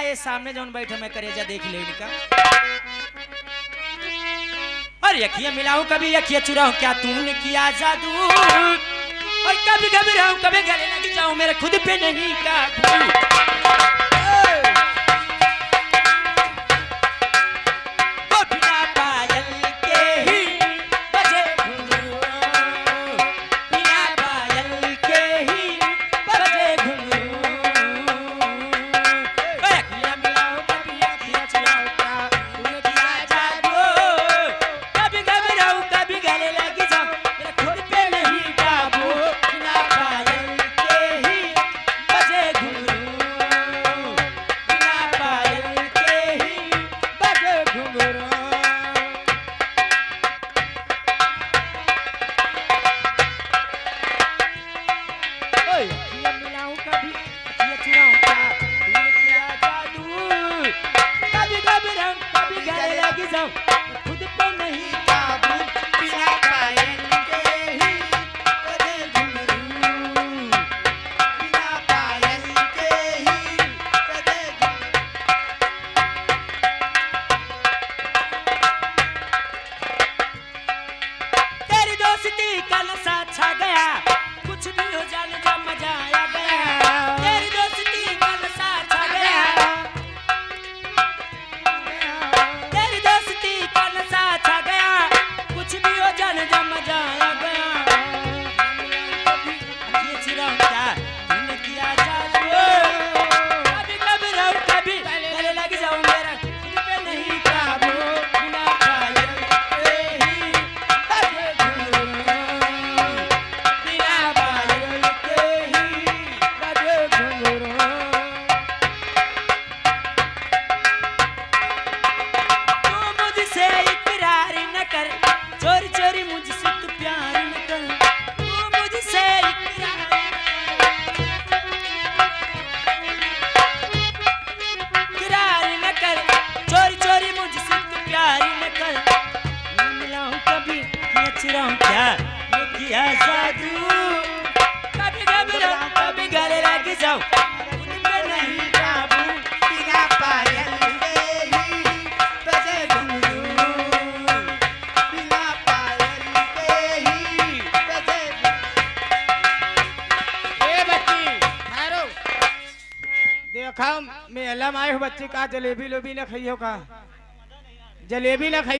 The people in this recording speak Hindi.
ये सामने जौन बैठे मैं करेजा देख ले इनका। और यखिया मिलाऊं कभी यखिया चुराऊं क्या तूने किया जादू। और कभी घबराऊं कभी गले लग जाऊं मेरे खुद पे नहीं काबू। खुद पे नहीं काबू बिना पायल के ही बजे घुंघरू। बिना पायल के ही बजे तेरी दोस्ती का नशा छा गया कुछ भी हो जाने जा मजा आ गया। तेरी दोस्ती का नशा छा गया कुछ भी हो जाने जा मजा आ गया। ये चिराऊं क्या तूने किया जादू। कभी कभी रहूं कभी गले लग जाऊं मेरा खुद पे नहीं काबू। बिना पायल के ही बजे घुंघरू। बिना पायल के ही बजे घुंघरू। तू मुझसे इकरार न कर चोरी चोरी मुझसे तू प्यार न कर। तू मुझसे इकरार न कर चोरी चोरी मुझसे तू प्यार न कर। मैं मिलाऊं कभी ये चिराऊं क्या ये किया जादू। कभी घबराऊं कभी गले लग जाऊं खुद पे नहीं काबू। बिना पायल के ही बजे घुंघरू। बिना पायल के ही बजे। ए बच्ची मारो देखा मेला में आए हो बच्ची का जलेबी लोबी न खाइयो का जलेबी न खाई।